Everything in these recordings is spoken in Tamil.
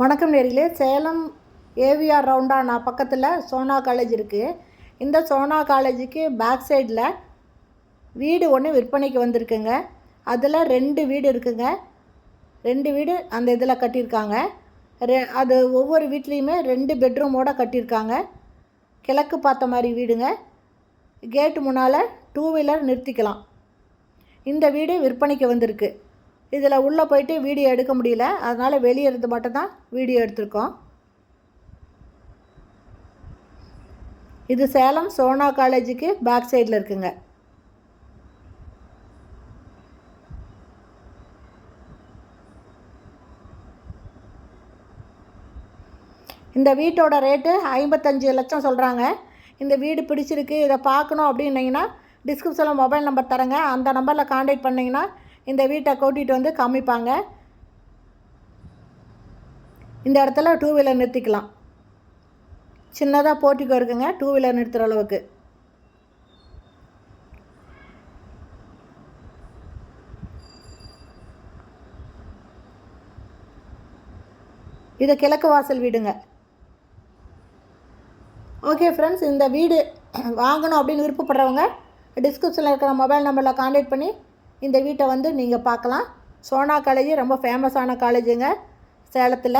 வணக்கம் நேர்களே. சேலம் ஏவிஆர் ரவுண்டானா பக்கத்தில் சோனா காலேஜ் இருக்குது. இந்த சோனா காலேஜுக்கு பேக் சைடில் வீடு ஒன்று விற்பனைக்கு வந்திருக்குங்க. அதில் 2 வீடு இருக்குங்க. 2 வீடு அந்த இதில் கட்டியிருக்காங்க. அது ஒவ்வொரு வீட்லேயுமே 2 பெட்ரூமோடு கட்டியிருக்காங்க. கிழக்கு பார்த்த மாதிரி வீடுங்க. கேட்டு முன்னால் 2 வீலர் நிறுத்திக்கலாம். இந்த வீடு விற்பனைக்கு வந்திருக்கு. இதில் உள்ளே போயிட்டு வீடியோ எடுக்க முடியல, அதனால் வெளியே இருந்து மட்டும்தான் வீடியோ எடுத்திருக்கோம். இது சேலம் சோனா காலேஜுக்கு பேக் சைடில் இருக்குங்க. இந்த வீட்டோட ரேட்டு 55 லட்சம் சொல்கிறாங்க. இந்த வீடு பிடிச்சிருக்கு, இதை பார்க்கணும் அப்படின்னீங்கன்னா டிஸ்கிரிப்ஷனில் மொபைல் நம்பர் தரேங்க. அந்த நம்பரில் கான்டாக்ட் பண்ணிங்கன்னா இந்த வீட்டை கூட்டிகிட்டு வந்து காமிப்பாங்க. இந்த இடத்துல 2 வீலர் நிறுத்திக்கலாம். சின்னதாக போர்ட்டிகோ இருக்குங்க, 2 வீலர் நிறுத்துகிற அளவுக்கு. இது கிழக்கு வாசல் வீடுங்க. ஓகே ஃப்ரெண்ட்ஸ், இந்த வீடு வாங்கணும் அப்படின்னு விருப்பப்படுறவங்க டிஸ்கிரிப்ஷனில் இருக்கிற மொபைல் நம்பரில் கான்டாக்ட் பண்ணி இந்த வீட்டை வந்து நீங்கள் பார்க்கலாம். சோனா காலேஜ் ரொம்ப ஃபேமஸான காலேஜுங்க சேலத்தில்.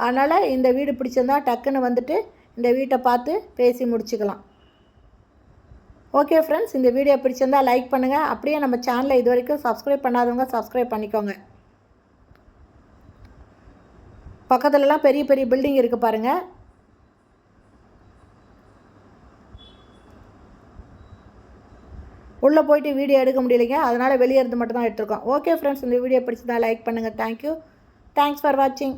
அதனால் இந்த வீடு பிடிச்சிருந்தா டக்குன்னு வந்துட்டு இந்த வீட்டை பார்த்து பேசி முடிச்சுக்கலாம். ஓகே ஃப்ரெண்ட்ஸ், இந்த வீடியோ பிடிச்சிருந்தால் லைக் பண்ணுங்கள். அப்படியே நம்ம சேனலை இது வரைக்கும் சப்ஸ்கிரைப் பண்ணாதவங்க சப்ஸ்கிரைப் பண்ணிக்கோங்க. பக்கத்துலலாம் பெரிய பெரிய பில்டிங் இருக்குது பாருங்கள். உள்ளே போயிட்டு வீடியோ எடுக்க முடியலைங்க, அதனால் வெளியே இருந்து மட்டும் தான் எடுத்துருக்கோம். ஓகே ஃப்ரெண்ட்ஸ், இந்த வீடியோ பிடிச்சிருந்தா லைக் பண்ணுங்கள். தேங்க்யூ. தேங்க்ஸ் ஃபார் வாட்சிங்.